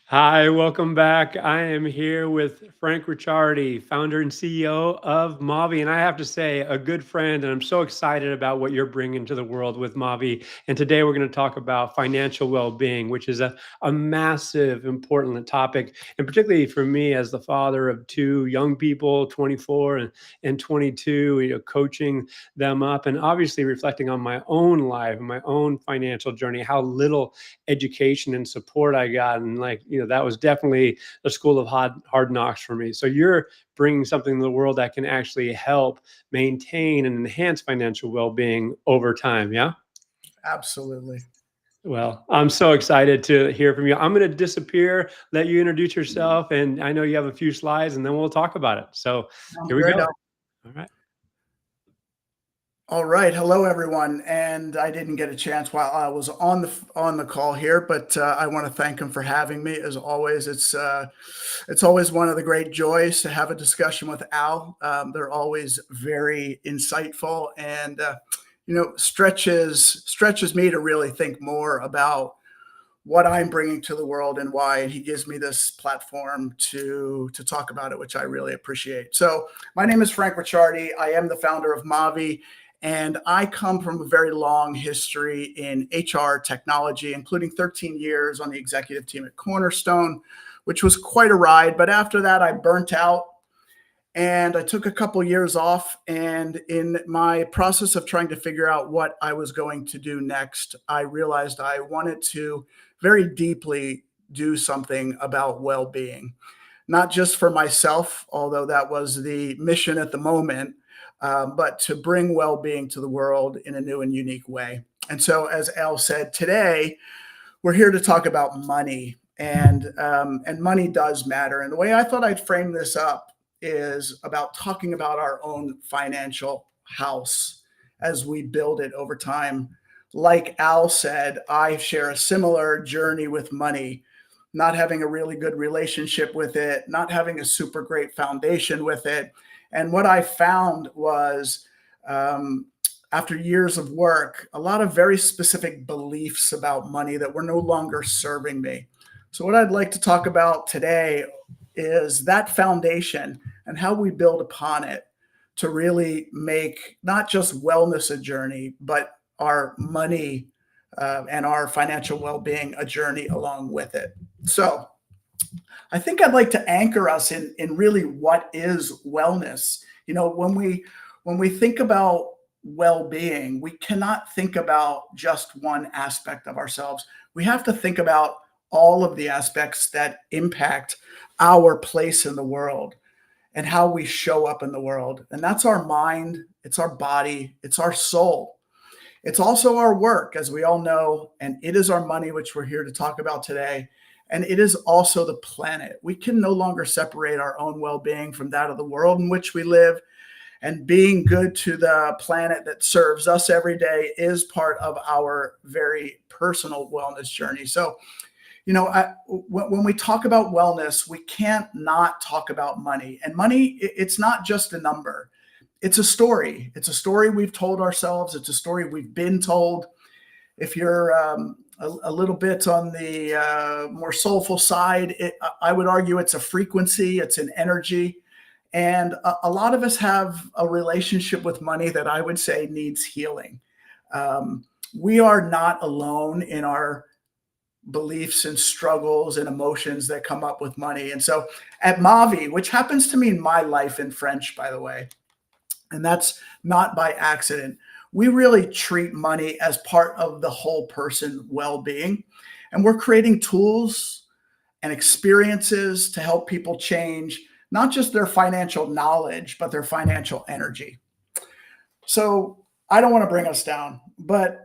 Hi, welcome back. I am here with Frank Ricciardi, founder and CEO of Maavee. And I have to say, a good friend, and I'm so excited about what you're bringing to the world with Maavee. And today we're going to talk about financial well-being, which is a massive, important topic. And particularly for me as the father of two young people, 24 and 22, coaching them up and obviously reflecting on my own life and my own financial journey, how little education and support I got. And that was definitely the school of hard knocks for me. So you're bringing something to the world that can actually help maintain and enhance financial well-being over time. Yeah. Absolutely. Well, I'm so excited to hear from you. I'm going to disappear, let you introduce yourself, and I know you have a few slides, and then we'll talk about it. So Sounds here we good. go. All right. All right. Hello, everyone. And I didn't get a chance while I was on the call here, but I want to thank him for having me. As always, it's always one of the great joys to have a discussion with Al. They're always very insightful, and stretches me to really think more about what I'm bringing to the world and why. And he gives me this platform to talk about it, which I really appreciate. So my name is Frank Ricciardi. I am the founder of Maavee, and I come from a very long history in HR technology, including 13 years on the executive team at Cornerstone, which was quite a ride. But after that, I burnt out and I took a couple years off. And in my process of trying to figure out what I was going to do next, I realized I wanted to very deeply do something about well-being, not just for myself, although that was the mission at the moment, but to bring well-being to the world in a new and unique way. And so, as Al said, today we're here to talk about money, and money does matter. And the way I thought I'd frame this up is about talking about our own financial house as we build it over time. Like Al said, I share a similar journey with money, not having a really good relationship with it, not having a super great foundation with it. And what I found was, after years of work, a lot of very specific beliefs about money that were no longer serving me. So, what I'd like to talk about today is that foundation and how we build upon it to really make not just wellness a journey, but our money and our financial well being a journey along with it. So, I think I'd like to anchor us in really what is wellness. When we think about well-being, we cannot think about just one aspect of ourselves. We have to think about all of the aspects that impact our place in the world and how we show up in the world. And that's our mind, it's our body, it's our soul. It's also our work, as we all know, and it is our money, which we're here to talk about today. And it is also the planet. We can no longer separate our own well being from that of the world in which we live. And being good to the planet that serves us every day is part of our very personal wellness journey. So, when we talk about wellness, we can't not talk about money. And money, it's not just a number. It's a story. It's a story we've told ourselves. It's a story we've been told. If you're a little bit on the more soulful side, I would argue it's a frequency, it's an energy. And a lot of us have a relationship with money that I would say needs healing. We are not alone in our beliefs and struggles and emotions that come up with money. And so at Maavee, which happens to mean my life in French, by the way, and that's not by accident, we really treat money as part of the whole person well-being. And we're creating tools and experiences to help people change not just their financial knowledge, but their financial energy. So I don't want to bring us down, but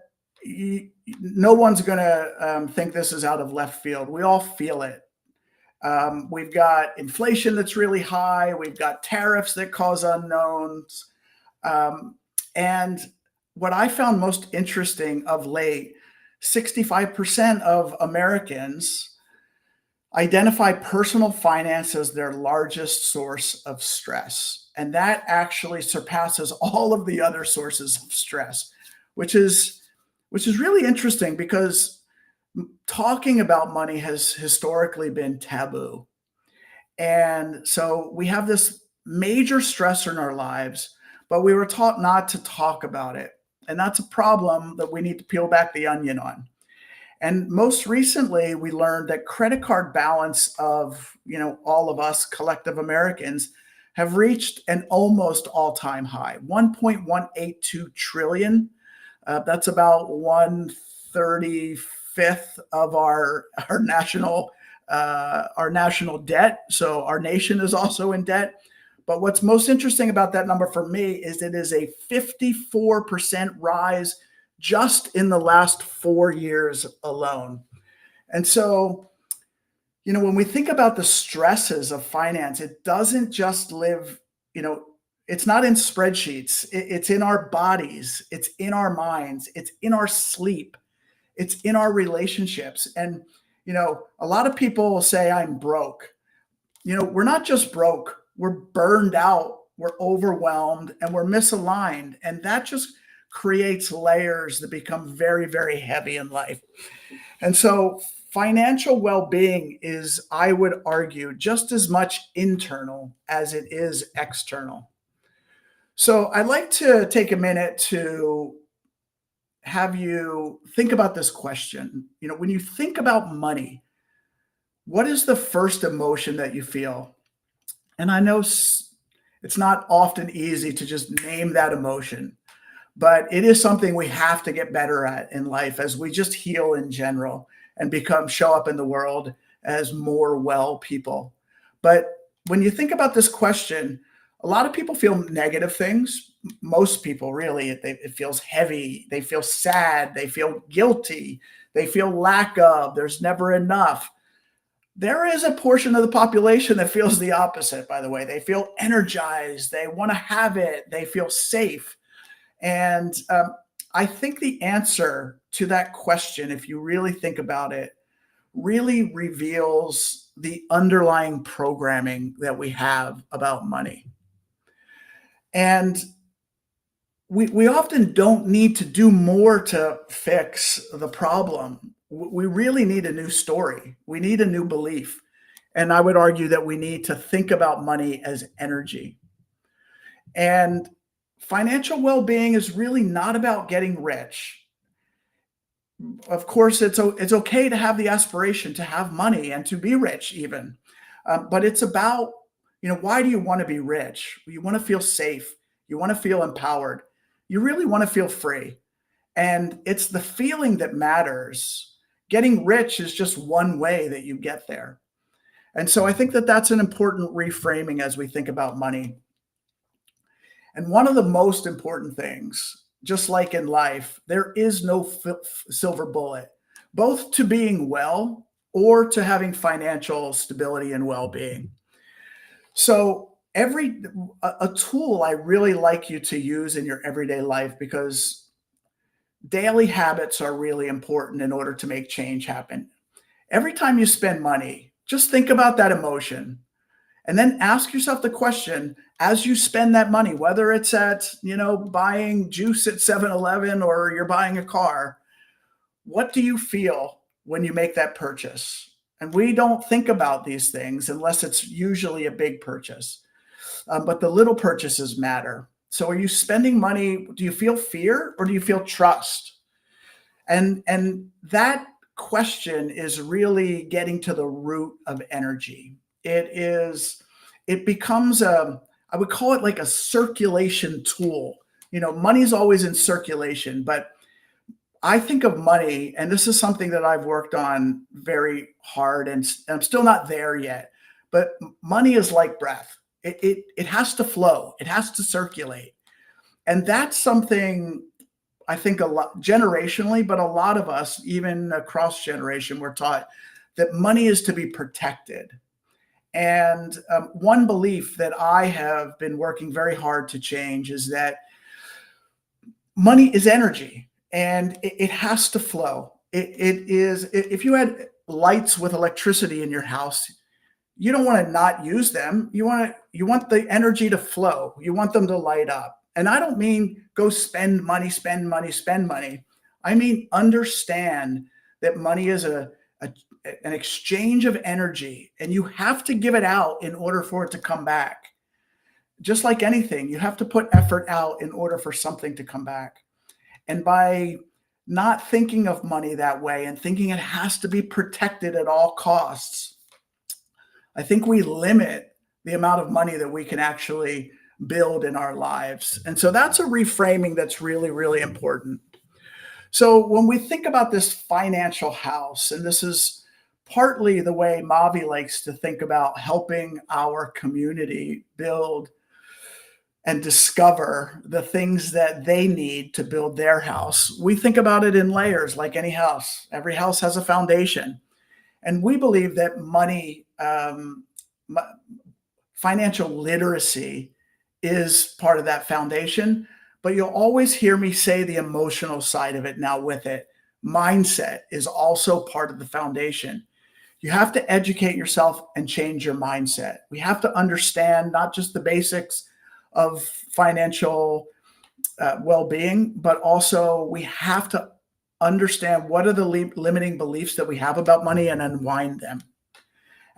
no one's going to think this is out of left field. We all feel it. We've got inflation that's really high. We've got tariffs that cause unknowns. And what I found most interesting of late, 65% of Americans identify personal finance as their largest source of stress. And that actually surpasses all of the other sources of stress, which is really interesting because Talking about money has historically been taboo. And so we have this major stressor in our lives, but we were taught not to talk about it. And that's a problem that we need to peel back the onion on. And most recently, we learned that credit card balance of, all of us collective Americans have reached an almost all-time high, 1.182 trillion. That's about 1/35th of our national debt. So our nation is also in debt. But what's most interesting about that number for me is it is a 54% rise just in the last 4 years alone. And so, when we think about the stresses of finance, it doesn't just live, it's not in spreadsheets. It's in our bodies, it's in our minds, it's in our sleep, it's in our relationships. And, a lot of people will say, I'm broke. We're not just broke, we're burned out, we're overwhelmed, and we're misaligned. And that just creates layers that become very, very heavy in life. And so financial well-being is, I would argue, just as much internal as it is external. So I'd like to take a minute to have you think about this question. When you think about money, what is the first emotion that you feel? And I know it's not often easy to just name that emotion, but it is something we have to get better at in life as we just heal in general and show up in the world as more well people. But when you think about this question, a lot of people feel negative things. Most people really, it feels heavy. They feel sad. They feel guilty. They feel lack of, there's never enough. There is a portion of the population that feels the opposite, by the way. They feel energized. They want to have it. They feel safe. And I think the answer to that question, if you really think about it, really reveals the underlying programming that we have about money. And we often don't need to do more to fix the problem. We really need a new story. We need a new belief. And I would argue that we need to think about money as energy. And financial well-being is really not about getting rich. Of course, it's okay to have the aspiration to have money and to be rich even. But it's about, why do you want to be rich? You want to feel safe. You want to feel empowered. You really want to feel free. And it's the feeling that matters. Getting rich is just one way that you get there. And so I think that that's an important reframing as we think about money. And one of the most important things, just like in life, there is no silver bullet, both to being well or to having financial stability and well-being. So a tool I really like you to use in your everyday life, because daily habits are really important in order to make change happen. Every time you spend money, just think about that emotion. And then ask yourself the question, as you spend that money, whether it's at, buying juice at 7-Eleven or you're buying a car, what do you feel when you make that purchase? And we don't think about these things unless it's usually a big purchase. But the little purchases matter. So are you spending money? Do you feel fear or do you feel trust? And that question is really getting to the root of energy. It becomes I would call it like a circulation tool. Money's always in circulation, but I think of money, and this is something that I've worked on very hard, and I'm still not there yet, but money is like breath. It has to flow. It has to circulate. And that's something I think a lot generationally, but a lot of us, even across generation, we're taught that money is to be protected. And one belief that I have been working very hard to change is that money is energy and it has to flow. It is, if you had lights with electricity in your house, you don't want to not use them. You want the energy to flow. You want them to light up. And I don't mean go spend money, spend money, spend money. I mean, understand that money is an exchange of energy, and you have to give it out in order for it to come back. Just like anything, you have to put effort out in order for something to come back. And by not thinking of money that way and thinking it has to be protected at all costs, I think we limit the amount of money that we can actually build in our lives. And so that's a reframing that's really, really important. So when we think about this financial house, and this is partly the way Maavee likes to think about helping our community build and discover the things that they need to build their house. We think about it in layers like any house. Every house has a foundation. And we believe that money, financial literacy is part of that foundation. But you'll always hear me say the emotional side of it now with it. Mindset is also part of the foundation. You have to educate yourself and change your mindset. We have to understand not just the basics of financial well-being, but also we have to understand what are the limiting beliefs that we have about money and unwind them.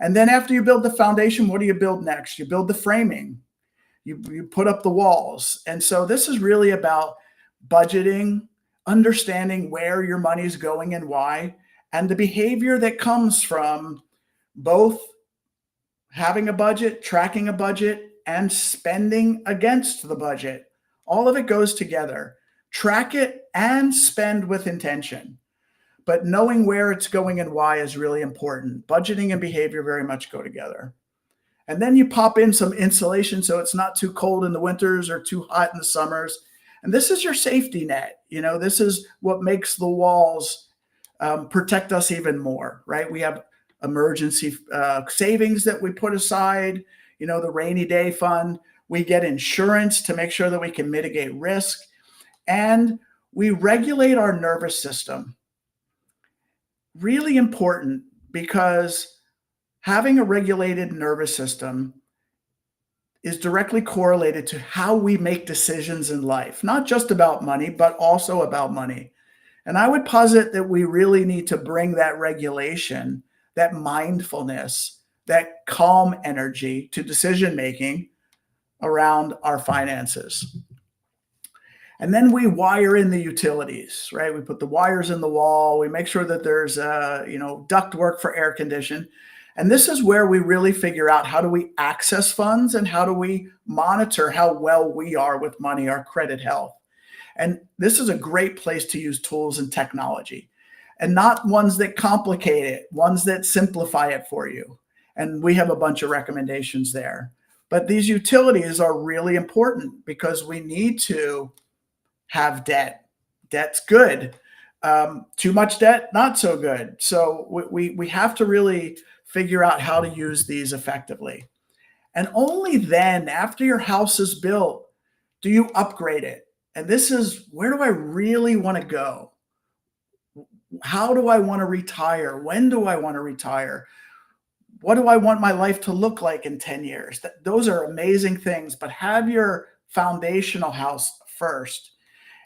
And then after you build the foundation, what do you build next? You build the framing. You put up the walls. And so this is really about budgeting, understanding where your money is going and why, and the behavior that comes from both having a budget, tracking a budget, and spending against the budget. All of it goes together. Track it and spend with intention. But knowing where it's going and why is really important. Budgeting and behavior very much go together. And then you pop in some insulation so it's not too cold in the winters or too hot in the summers. And this is your safety net. This is what makes the walls protect us even more, right? We have emergency savings that we put aside, the rainy day fund. We get insurance to make sure that we can mitigate risk. And we regulate our nervous system. Really important, because having a regulated nervous system is directly correlated to how we make decisions in life, not just about money, but also about money. And I would posit that we really need to bring that regulation, that mindfulness, that calm energy to decision-making around our finances. And then we wire in the utilities, right? We put the wires in the wall. We make sure that there's, duct work for air condition. And this is where we really figure out how do we access funds and how do we monitor how well we are with money, our credit health. And this is a great place to use tools and technology, and not ones that complicate it, ones that simplify it for you. And we have a bunch of recommendations there. But these utilities are really important because we need to have debt. Debt's good. Too much debt, not so good. So we have to really figure out how to use these effectively. And only then, after your house is built, do you upgrade it. And this is, where do I really want to go? How do I want to retire? When do I want to retire? What do I want my life to look like in 10 years? Those are amazing things, but have your foundational house first.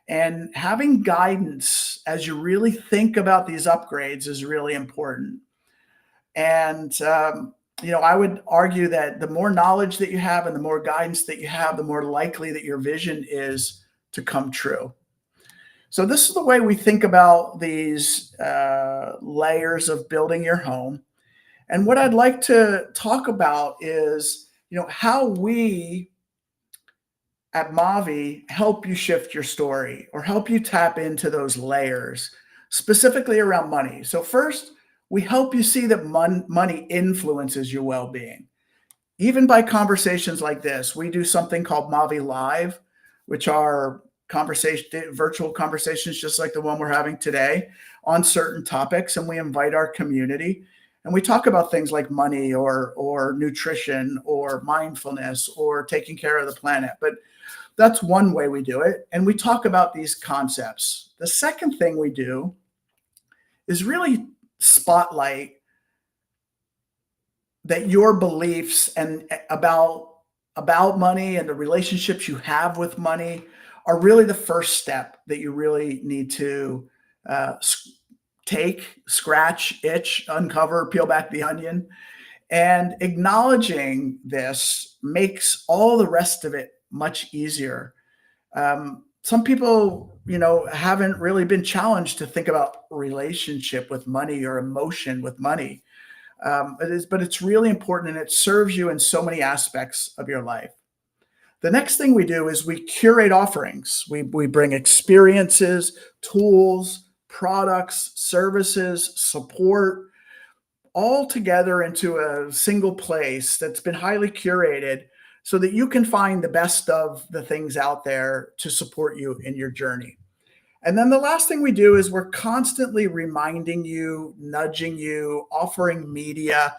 And having guidance as you really think about these upgrades is really important. And, I would argue that the more knowledge that you have and the more guidance that you have, the more likely that your vision is to come true. So this is the way we think about these layers of building your home. And what I'd like to talk about is, how we at Maavee help you shift your story or help you tap into those layers, specifically around money. So first, we help you see that money influences your well-being. Even by conversations like this, we do something called Maavee Live, which are virtual conversations just like the one we're having today on certain topics. And we invite our community and we talk about things like money or nutrition or mindfulness or taking care of the planet. But that's one way we do it. And we talk about these concepts. The second thing we do is really spotlight that your beliefs and about money and the relationships you have with money are really the first step that you really need to take, scratch, itch, uncover, peel back the onion. And acknowledging this makes all the rest of it much easier. Some people, haven't really been challenged to think about relationship with money or emotion with money. But it's really important, and it serves you in so many aspects of your life. The next thing we do is we curate offerings. We bring experiences, tools, products, services, support, all together into a single place that's been highly curated so that you can find the best of the things out there to support you in your journey. And then the last thing we do is we're constantly reminding you, nudging you, offering media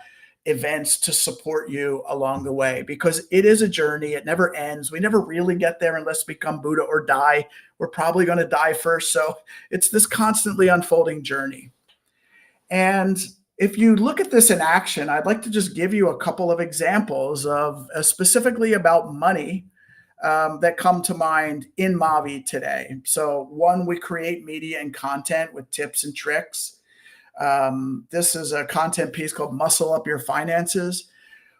events to support you along the way, because it is a journey. It never ends. We never really get there unless we become Buddha or die. We're probably going to die first. So it's this constantly unfolding journey. And if you look at this in action, I'd like to just give you a couple of examples of specifically about money that come to mind in Maavee today. So one, we create media and content with tips and tricks. This is a content piece called Muscle Up Your Finances.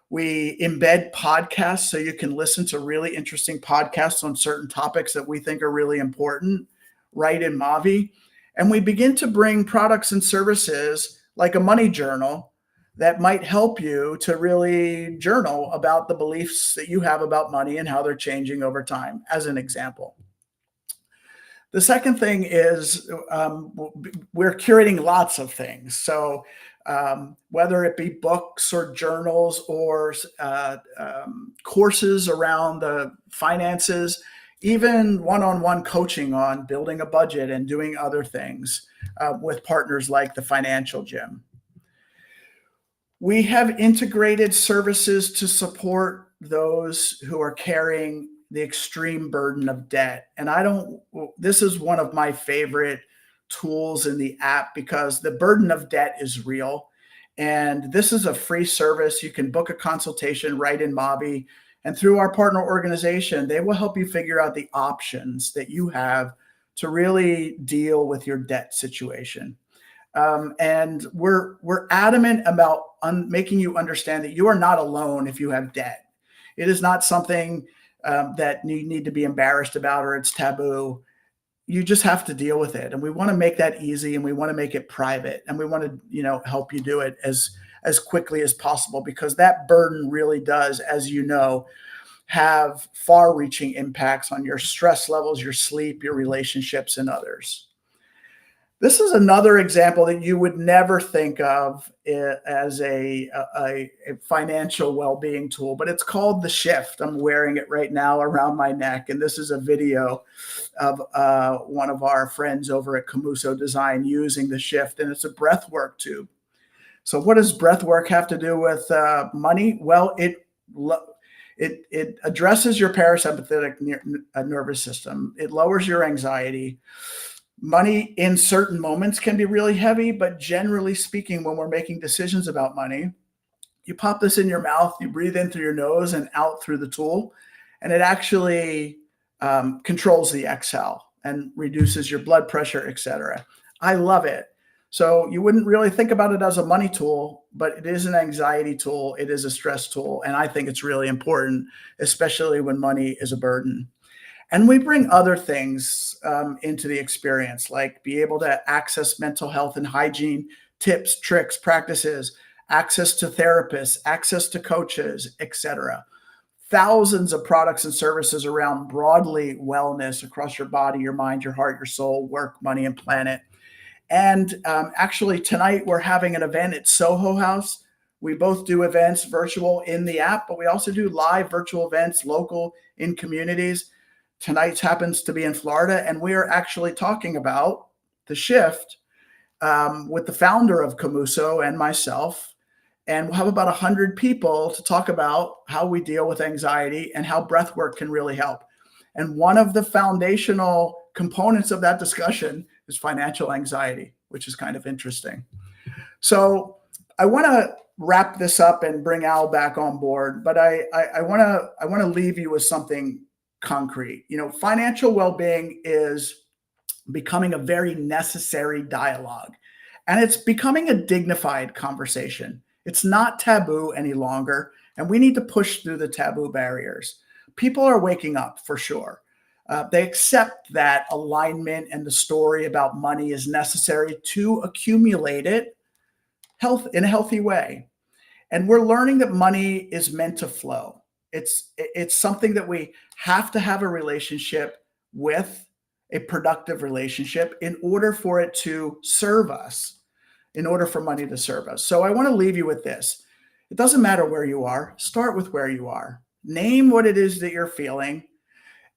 We embed podcasts so you can listen to really interesting podcasts on certain topics that we think are really important right in Maavee. And we begin to bring products and services like a money journal that might help you to really journal about the beliefs that you have about money and how they're changing over time, as an example. The second thing is we're curating lots of things. So whether it be books or journals or courses around the finances, even one-on-one coaching on building a budget and doing other things with partners like the Financial Gym. We have integrated services to support those who are carrying the extreme burden of debt. And this is one of my favorite tools in the app because the burden of debt is real. And this is a free service. You can book a consultation right in Maavee. And through our partner organization, they will help you figure out the options that you have to really deal with your debt situation. And we're adamant about making you understand that you are not alone if you have debt. It is not something that you need to be embarrassed about or it's taboo. You just have to deal with it. And we want to make that easy, and we want to make it private, and we want to, help you do it as quickly as possible, because that burden really does, as you know, have far-reaching impacts on your stress levels, your sleep, your relationships, and others. This is another example that you would never think of as a financial well-being tool, but it's called The Shift. I'm wearing it right now around my neck, and this is a video of one of our friends over at Camuso Design using The Shift, and it's a breathwork tube. So what does breathwork have to do with money? Well, it addresses your parasympathetic nervous system. It lowers your anxiety. Money in certain moments can be really heavy, but generally speaking, when we're making decisions about money, you pop this in your mouth, you breathe in through your nose and out through the tool, and it actually controls the exhale and reduces your blood pressure, etc. I love it. So you wouldn't really think about it as a money tool, but it is an anxiety tool. It is a stress tool. And I think it's really important, especially when money is a burden. And we bring other things into the experience, like be able to access mental health and hygiene tips, tricks, practices, access to therapists, access to coaches, etc. Thousands of products and services around broadly wellness across your body, your mind, your heart, your soul, work, money, and planet. And actually tonight we're having an event at Soho House. We both do events virtual in the app, but we also do live virtual events local in communities. Tonight's happens to be in Florida, and we are actually talking about The Shift with the founder of Camuso and myself. And we'll have about 100 people to talk about how we deal with anxiety and how breath work can really help. And one of the foundational components of that discussion is financial anxiety, which is kind of interesting. So I want to wrap this up and bring Al back on board, but I want to leave you with something concrete. Financial well-being is becoming a very necessary dialogue And it's becoming a dignified conversation. It's not taboo any longer, and we need to push through the taboo barriers. People are waking up for sure. They accept that alignment and the story about money is necessary to accumulate it in a healthy way. And we're learning that money is meant to flow. It's something that we have to have a relationship with, a productive relationship, in order for it to serve us, in order for money to serve us. So I want to leave you with this. It doesn't matter where you are. Start with where you are. Name what it is that you're feeling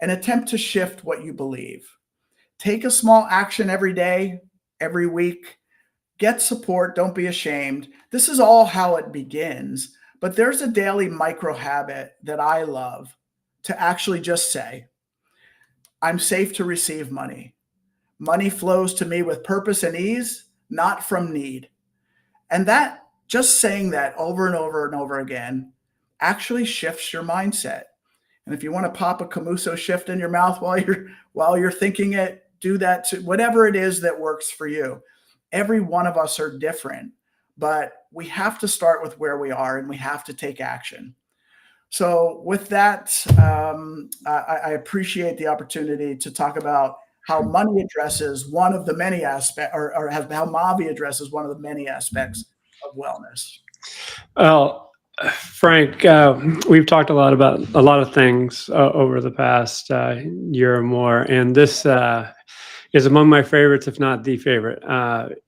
and attempt to shift what you believe. Take a small action every day, every week. Get support. Don't be ashamed. This is all how it begins. But there's a daily micro habit that I love to actually just say, I'm safe to receive money. Money flows to me with purpose and ease, not from need. And that, just saying that over and over and over again, actually shifts your mindset. And if you want to pop a Camuso shift in your mouth while you're thinking it, do that too. Whatever it is that works for you. Every one of us are different, but we have to start with where we are and we have to take action. So with that, I appreciate the opportunity to talk about how money addresses one of the many aspects, or how Maavee addresses one of the many aspects of wellness. Well, Frank, we've talked a lot about a lot of things over the past year or more, and this is among my favorites, if not the favorite.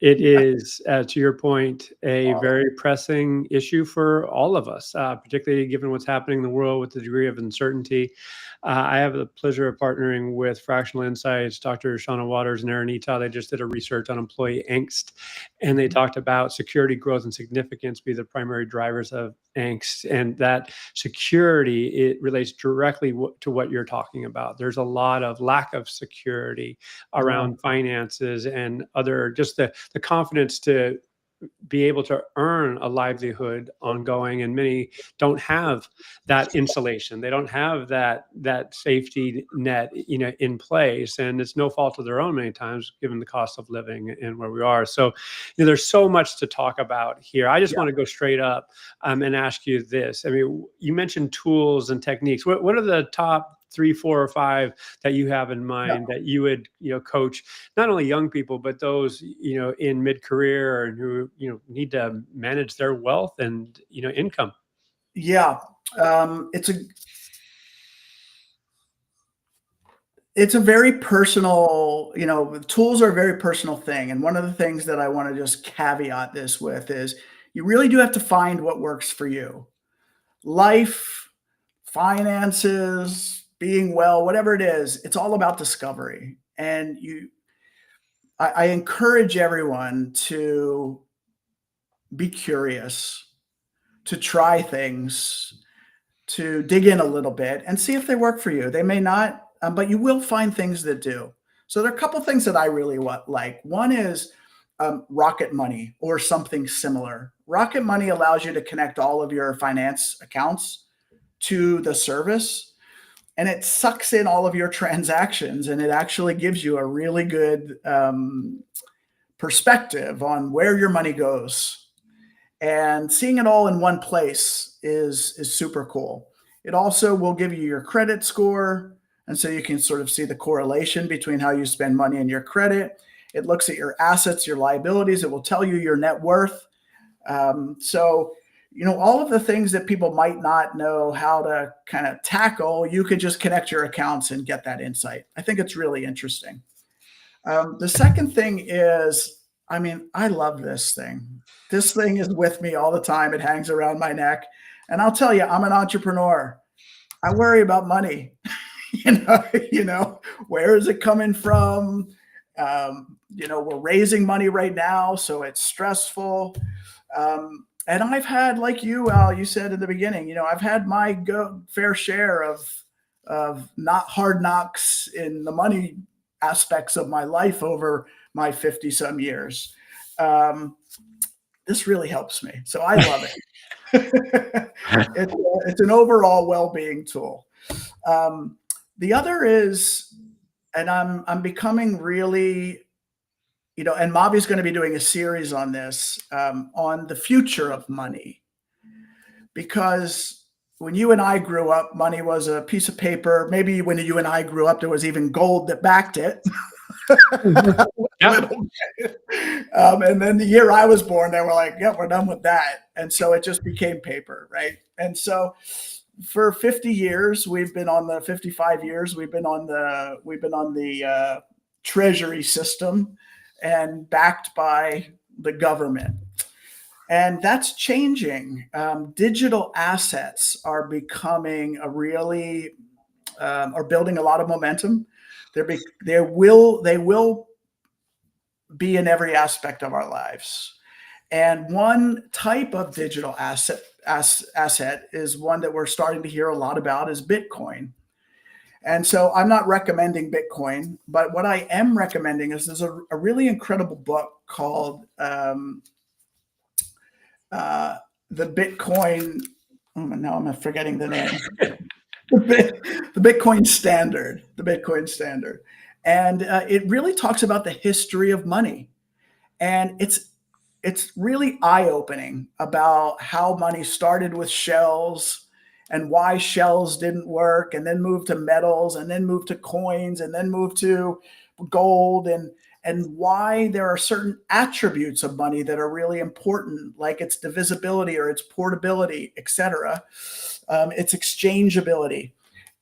It is, to your point, a very pressing issue for all of us, particularly given what's happening in the world with the degree of uncertainty. I have the pleasure of partnering with Fractional Insights, Dr. Shauna Waters and Aaron Ita. They just did a research on employee angst, and they talked about security, growth, and significance be the primary drivers of angst. And that security, it relates directly to what you're talking about. There's a lot of lack of security around finances and other, just the confidence to be able to earn a livelihood ongoing, and many don't have that insulation. They don't have that safety net, in place, and it's no fault of their own many times, given the cost of living and where we are. So there's so much to talk about here. I just want to go straight up and ask you this. I mean, you mentioned tools and techniques. What are the top 3, 4, or 5 that you have in mind that you would, coach not only young people, but those, in mid-career and who, need to manage their wealth and, income? Yeah. It's a very personal, tools are a very personal thing. And one of the things that I want to just caveat this with is you really do have to find what works for you. Life, finances, being well, whatever it is, it's all about discovery. And I encourage everyone to be curious, to try things, to dig in a little bit and see if they work for you. They may not, but you will find things that do. So there are a couple of things that I really like. One is Rocket Money or something similar. Rocket Money allows you to connect all of your finance accounts to the service, and it sucks in all of your transactions, and it actually gives you a really good perspective on where your money goes. And seeing it all in one place is super cool. It also will give you your credit score, and so you can sort of see the correlation between how you spend money and your credit. It looks at your assets, your liabilities. It will tell you your net worth. So all of the things that people might not know how to kind of tackle, you could just connect your accounts and get that insight. I think it's really interesting. The second thing is, I love this thing. This thing is with me all the time. It hangs around my neck. And I'll tell you, I'm an entrepreneur. I worry about money. Where is it coming from? We're raising money right now, so it's stressful. And I've had, like you, Al, you said in the beginning, I've had my fair share of not hard knocks in the money aspects of my life over my 50 some years. This really helps me. So I love it. It's an overall well-being tool. The other is, and I'm becoming really and Maavee is going to be doing a series on this, on the future of money, because when you and I grew up, money was a piece of paper. Maybe when you and I grew up, there was even gold that backed it. Mhm. Yeah. Little bit. And then the year I was born, they were like, "Yep, we're done with that," and so it just became paper, right? And so for 50 years, we've been on the 55 years, we've been on the treasury system and backed by the government. And that's changing. Digital assets are becoming a really are building a lot of momentum. They will be in every aspect of our lives. And one type of digital asset is one that we're starting to hear a lot about is Bitcoin. And so I'm not recommending Bitcoin, but what I am recommending is there's a really incredible book called the Bitcoin. Oh, now I'm forgetting the name. The Bitcoin Standard. The Bitcoin Standard, and it really talks about the history of money, and it's really eye-opening about how money started with shells and why shells didn't work, and then moved to metals, and then moved to coins, and then moved to gold, and why there are certain attributes of money that are really important, like its divisibility or its portability, etc., its exchangeability.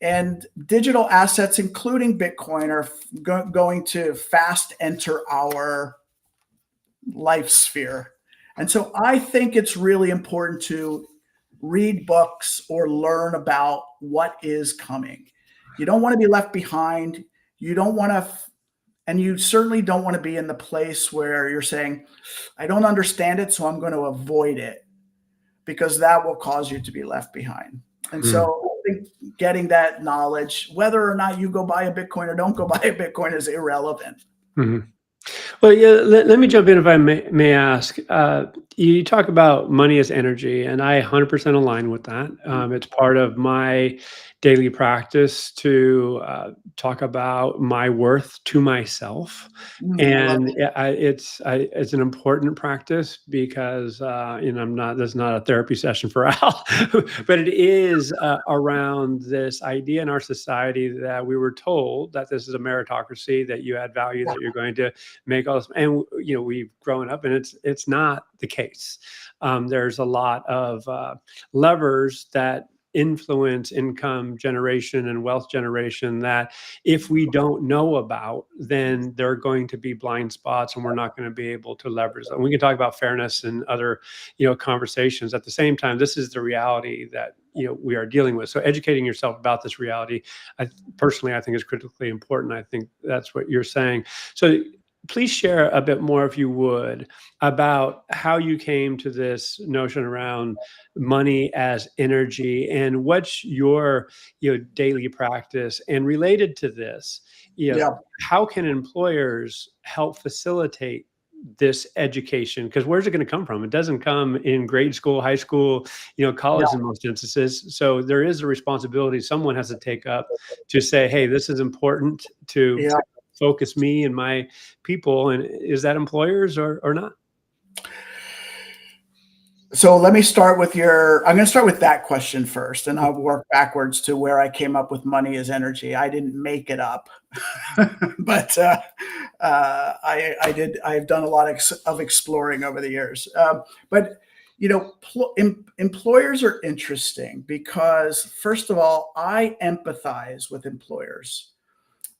And digital assets, including Bitcoin, are going to fast enter our life sphere. And so I think it's really important to read books or learn about what is coming. You don't want to be left behind. You don't want to, and you certainly don't want to be in the place where you're saying, I don't understand it, so I'm going to avoid it, because that will cause you to be left behind. And Mm. so I think getting that knowledge, whether or not you go buy a Bitcoin or don't go buy a Bitcoin, is irrelevant. Mhm. Well, yeah, let me jump in if I may ask. You talk about money as energy, and I 100% align with that. It's part of my daily practice to talk about my worth to myself. I love And it. it's an important practice because I'm not, that's not a therapy session for Al, but it is around this idea in our society that we were told that this is a meritocracy, that you add value, that you're going to make all this, and we've grown up, and it's not the case. There's a lot of levers that influence income generation and wealth generation that if we don't know about, then there are going to be blind spots, and we're not going to be able to leverage them. We can talk about fairness and other conversations. At the same time, this is the reality that we are dealing with. So educating yourself about this reality, personally, I think is critically important. I think that's what you're saying. So please share a bit more, if you would, about how you came to this notion around money as energy, and what's your daily practice. And related to this, Yeah, how can employers help facilitate this education? Because where's it going to come from? It doesn't come in grade school, high school, yeah, college in most instances. So there is a responsibility someone has to take up to say, hey, this is important to yeah. focus me and my people. And is that employers or not? So let me start with I'm going to start with that question first, and I'll work backwards to where I came up with money as energy. I didn't make it up, but I did. I've done a lot of exploring over the years. But employers are interesting because, first of all, I empathize with employers.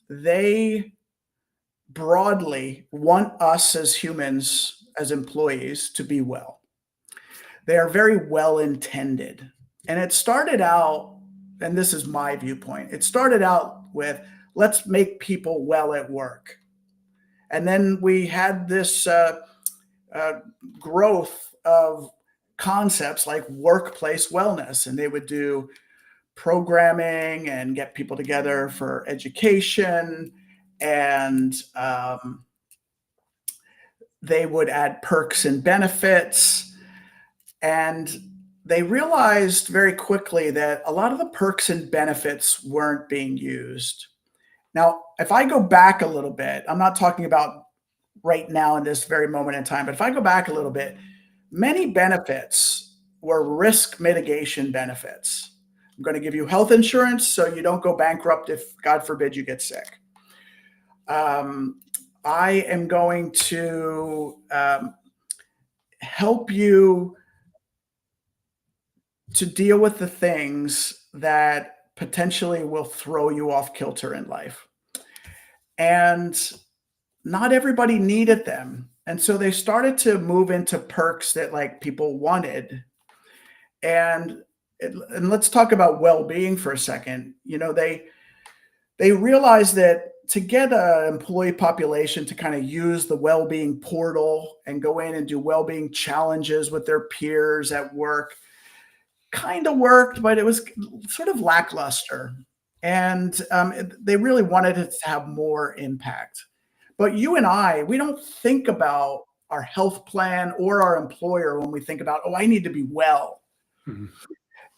They broadly want us as humans, as employees, to be well. They are very well intended. And it started out, and this is my viewpoint, it started out with, let's make people well at work. And then we had this uh, growth of concepts like workplace wellness, and they would do programming and get people together for education, and they would add perks and benefits. And they realized very quickly that a lot of the perks and benefits weren't being used. Now, if I go back a little bit, I'm not talking about right now in this very moment in time. But if I go back a little bit, many benefits were risk mitigation benefits. I'm going to give you health insurance so you don't go bankrupt if, God forbid, you get sick. Um, I am going to help you to deal with the things that potentially will throw you off kilter in life. And not everybody needed them. And so they started to move into perks that like people wanted. And and let's talk about well-being for a second. You know, they realized that to get an employee population to kind of use the well-being portal and go in and do well-being challenges with their peers at work kind of worked, but it was sort of lackluster. And they really wanted it to have more impact. But you and I, we don't think about our health plan or our employer when we think about, oh, I need to be well. Mhm.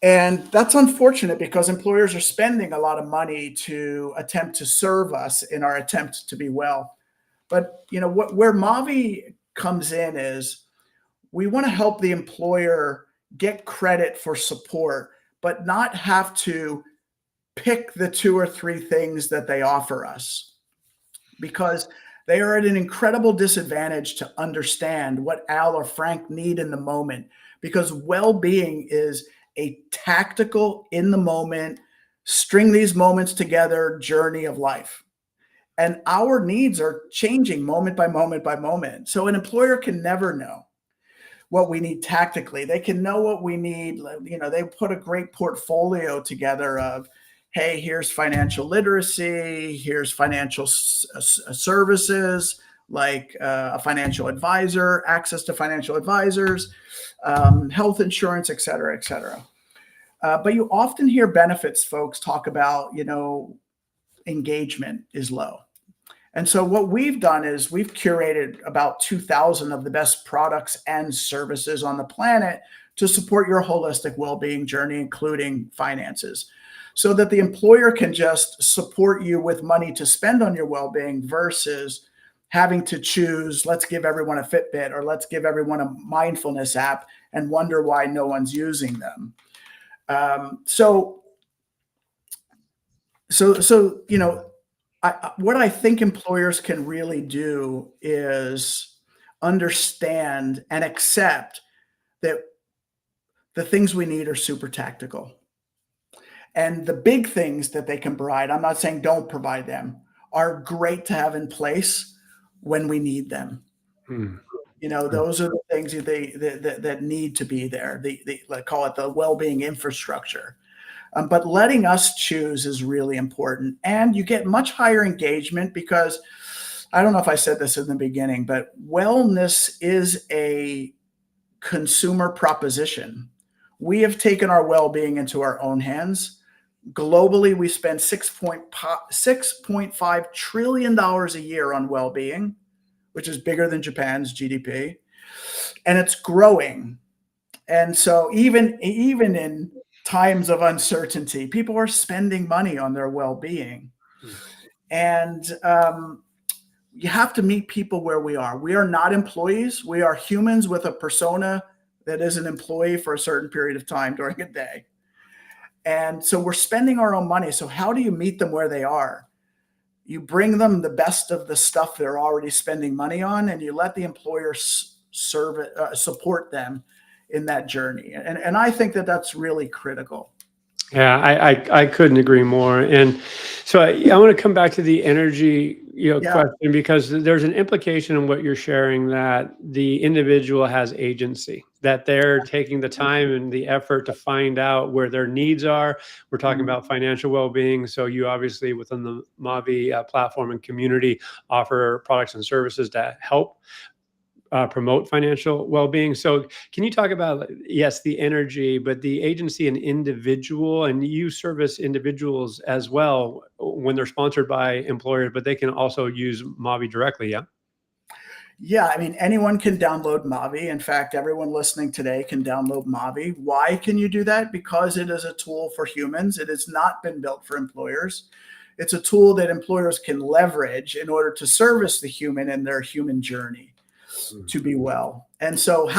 And that's unfortunate because employers are spending a lot of money to attempt to serve us in our attempt to be well. But you know where Mavi comes in is we want to help the employer get credit for support, but not have to pick the two or three things that they offer us because they are at an incredible disadvantage to understand what Al or Frank need in the moment because well-being is a tactical in the moment string these moments together journey of life, and our needs are changing moment by moment by moment, so an employer can never know what we need tactically. They can know what we need. You know, they put a great portfolio together of, hey, here's financial literacy, here's financial services like a financial advisor, access to financial advisors, health insurance, et cetera, et cetera. But you often hear benefits folks talk about, you know, engagement is low. And so what we've done is we've curated about 2,000 of the best products and services on the planet to support your holistic well-being journey, including finances, so that the employer can just support you with money to spend on your well-being versus having to choose, let's give everyone a Fitbit or let's give everyone a mindfulness app and wonder why no one's using them. So, you know, what I think employers can really do is understand and accept that the things we need are super tactical. And the big things that they can provide, I'm not saying don't provide them, are great to have in place when we need them. Mm. You know, those are the things that need to be there. Like call it the well-being infrastructure. But letting us choose is really important. And you get much higher engagement because I don't know if I said this in the beginning, but wellness is a consumer proposition. We have taken our well-being into our own hands. Globally, we spend $6.5 trillion a year on well-being, which is bigger than Japan's GDP. And it's growing. And so even in times of uncertainty, people are spending money on their well-being. And you have to meet people where we are. We are not employees. We are humans with a persona that is an employee for a certain period of time during a day. And so we're spending our own money. So how do you meet them where they are? You bring them the best of the stuff they're already spending money on, and you let the employer support them in that journey. And I think that that's really critical. Yeah, I couldn't agree more. And so I want to come back to the energy, Yeah. question, because there's an implication in what you're sharing that the individual has agency, that they're taking the time and the effort to find out where their needs are. We're talking Mhm. about financial well-being. So you obviously within the Maavee platform and community offer products and services to help promote financial well-being. So can you talk about, yes, the energy, but the agency and individual, and you service individuals as well when they're sponsored by employers, but they can also use Maavee directly. Yeah. Yeah, I mean, anyone can download Maavee. In fact, everyone listening today can download Maavee. Why can you do that? Because it is a tool for humans. It has not been built for employers. It's a tool that employers can leverage in order to service the human in their human journey to be well. And so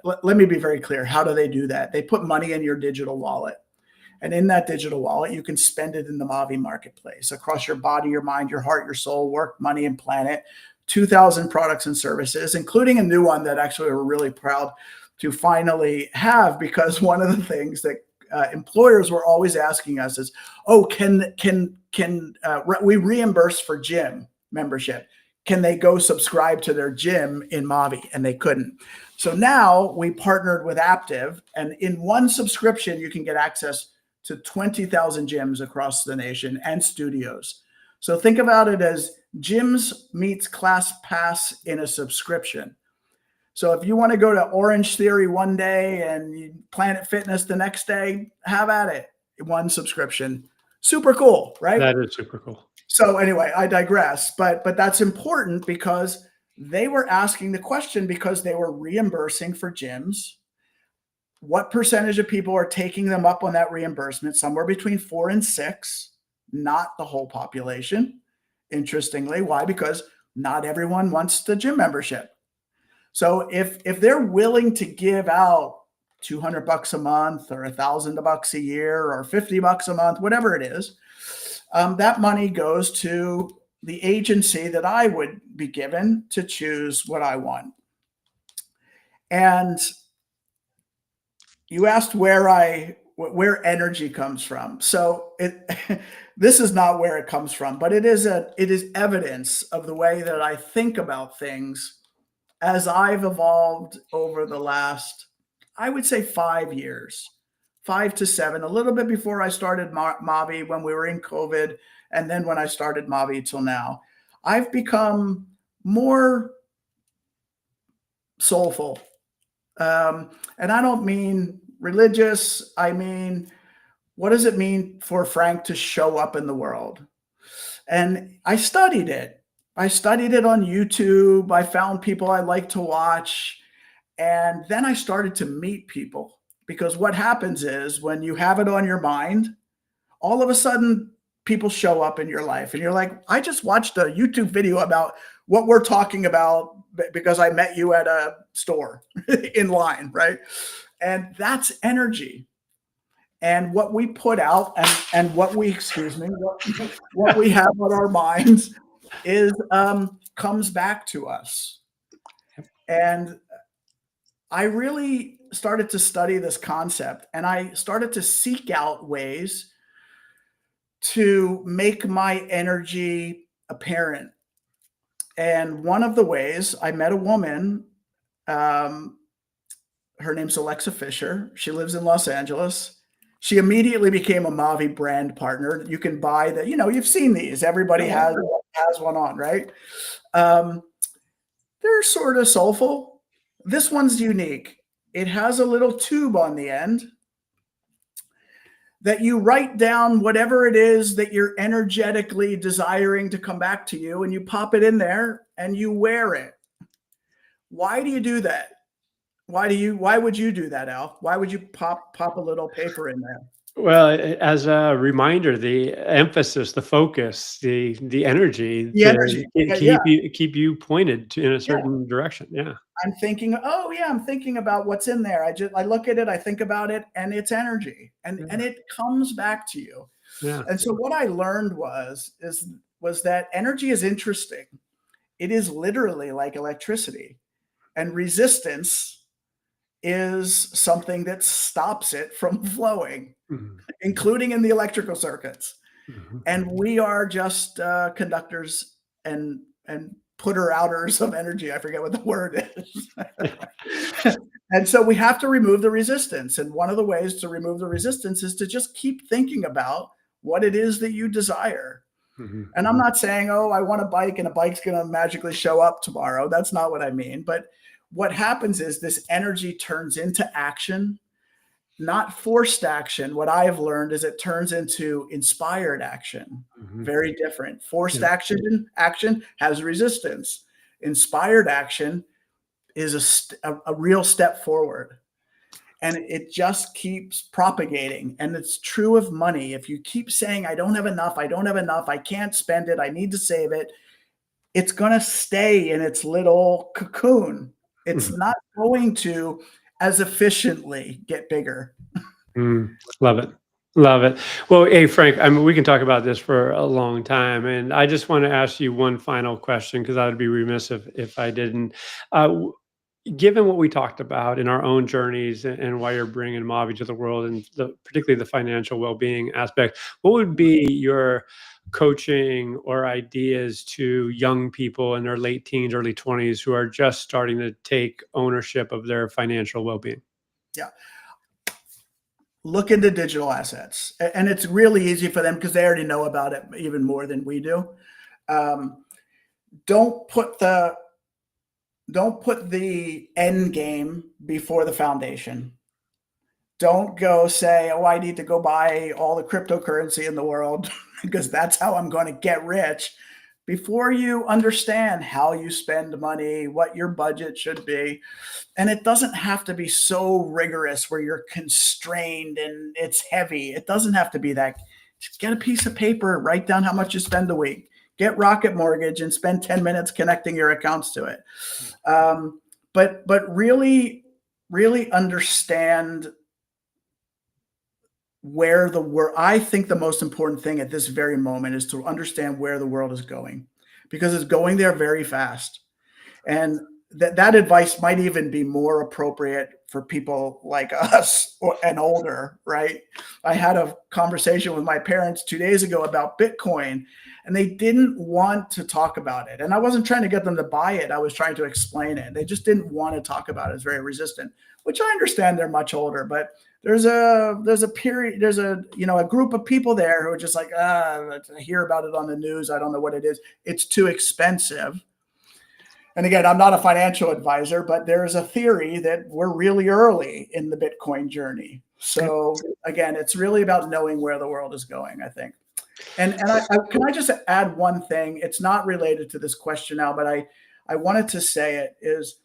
let me be very clear. How do they do that? They put money in your digital wallet. And in that digital wallet, you can spend it in the Maavee marketplace across your body, your mind, your heart, your soul, work, money, and planet. 2,000 products and services, including a new one that actually we're really proud to finally have, because one of the things that employers were always asking us is, oh, can we reimburse for gym membership? Can they go subscribe to their gym in Maavee? And they couldn't. So now we partnered with Aptiv, and in one subscription, you can get access to 20,000 gyms across the nation and studios. So think about it as gyms meets ClassPass in a subscription. So if you want to go to Orange Theory one day and Planet Fitness the next day, have at it. One subscription. Super cool, right? That is super cool. So anyway, I digress, but that's important because they were asking the question, because they were reimbursing for gyms. What percentage of people are taking them up on that reimbursement? Somewhere between 4 and 6, not the whole population. Interestingly, why? Because not everyone wants the gym membership. So if they're willing to give out $200 a month or $1,000 a year or $50 a month, whatever it is, that money goes to the agency that I would be given to choose what I want. And you asked where energy comes from. So this is not where it comes from, but it is evidence of the way that I think about things as I've evolved over the last, I would say 5 years, 5 to 7, a little bit before I started Maavee when we were in COVID, and then when I started Maavee till now. I've become more soulful. And I don't mean religious. I mean, what does it mean for Frank to show up in the world? And I studied it. I studied it on YouTube. I found people I like to watch. And then I started to meet people, because what happens is when you have it on your mind, all of a sudden people show up in your life and you're like, I just watched a YouTube video about what we're talking about because I met you at a store in line, right? And that's energy. And what we put out and what we, what we have on our minds is comes back to us. And I really started to study this concept, and I started to seek out ways to make my energy apparent. And one of the ways, I met a woman, her name's Alexa Fisher. She lives in Los Angeles. She immediately became a Maavee brand partner. You can buy the, you've seen these. Everybody has one on, right? They're sort of soulful. This one's unique. It has a little tube on the end that you write down whatever it is that you're energetically desiring to come back to you, and you pop it in there and you wear it. Why do you do that? Why would you do that, Al? Why would you pop a little paper in there? Well, as a reminder, the emphasis, the focus, the energy, keep you pointed in a certain direction. Yeah. I'm thinking, I'm thinking about what's in there. I look at it, I think about it, and it's energy, and it comes back to you. Yeah. And so what I learned was that energy is interesting. It is literally like electricity, and resistance is something that stops it from flowing, including in the electrical circuits. And we are just conductors and putter-outers of energy. I forget what the word is. And so we have to remove the resistance. And one of the ways to remove the resistance is to just keep thinking about what it is that you desire. And I'm not saying, I want a bike and a bike's going to magically show up tomorrow. That's not what I mean. But what happens is this energy turns into action, not forced action. What I have learned is it turns into inspired action. Very different. Forced action has resistance. Inspired action is a real step forward. and it just keeps propagating. And it's true of money. If you keep saying, I don't have enough, I don't have enough, I can't spend it, I need to save it, it's going to stay in its little cocoon. It's Mhm. not going to as efficiently get bigger. Love it. Love it. Well, hey, Frank, I mean, we can talk about this for a long time. And I just want to ask you one final question because I would be remiss if I didn't. Uh, Given what we talked about in our own journeys and why you're bringing Mavi to the world and particularly the financial well-being aspect, what would be your coaching or ideas to young people in their late teens, early 20s who are just starting to take ownership of their financial well-being? Yeah. Look into digital assets. And it's really easy for them because they already know about it even more than we do. Um, don't put the don't put the end game before the foundation. Don't go say, oh, I need to go buy all the cryptocurrency in the world because that's how I'm going to get rich. Before you understand how you spend money, what your budget should be. And it doesn't have to be so rigorous where you're constrained and it's heavy. It doesn't have to be that. Just get a piece of paper, write down how much you spend a week, get Rocket Mortgage and spend 10 minutes connecting your accounts to it. But really understand where the world, I think the most important thing at this very moment is to understand where the world is going because it's going there very fast. And that advice might even be more appropriate for people like us and older, right? I had a conversation with my parents 2 days ago about Bitcoin, and they didn't want to talk about it. And I wasn't trying to get them to buy it. I was trying to explain it. They just didn't want to talk about it. It's very resistant, which I understand they're much older, but there's a period, there's a group of people there who are just like, I hear about it on the news. I don't know what it is. It's too expensive. And again, I'm not a financial advisor, but there is a theory that we're really early in the Bitcoin journey. Yep. So again, it's really about knowing where the world is going, I think. And can I just add one thing? It's not related to this question now, but I wanted to say it is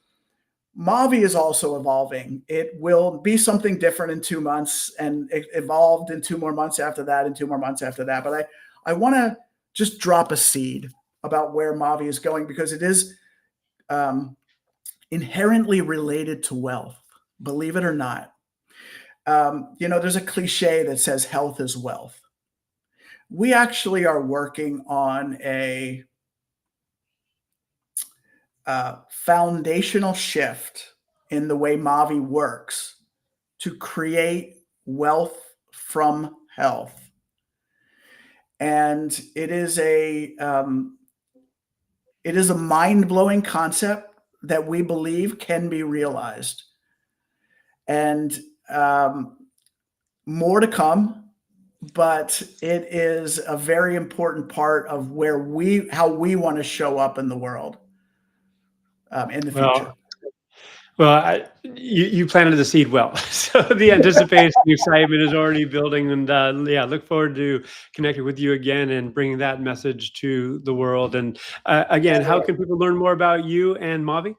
Mavi is also evolving. It will be something different in 2 months and it evolved in 2 more months after that and 2 more months after that. But I want to just drop a seed about where Mavi is going because it is um, inherently related to wealth, believe it or not. There's a cliche that says health is wealth. We actually are working on a foundational shift in the way Mavi works to create wealth from health. And it is a mind blowing concept that we believe can be realized. And more to come, but it is a very important part of how we want to show up in the world in the future. Well, you planted the seed well, so the anticipation, the excitement is already building, and yeah, look forward to connecting with you again and bringing that message to the world. And again, how can people learn more about you and Mavi?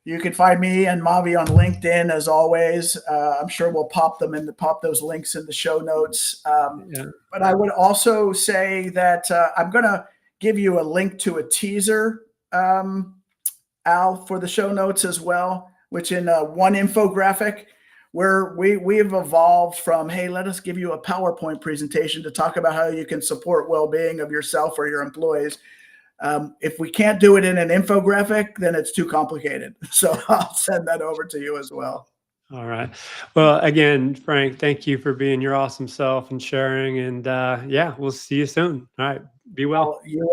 You can find me and Mavi on LinkedIn as always. I'm sure we'll pop those links in the show notes. Yeah. But I would also say that I'm going to give you a link to a teaser, Al, for the show notes as well, which in one infographic where we've evolved from, hey, let us give you a PowerPoint presentation to talk about how you can support well-being of yourself or your employees. If we can't do it in an infographic, then it's too complicated. So I'll send that over to you as well. All right. Well, again, Frank, thank you for being your awesome self and sharing. And yeah, we'll see you soon. All right. Be well. You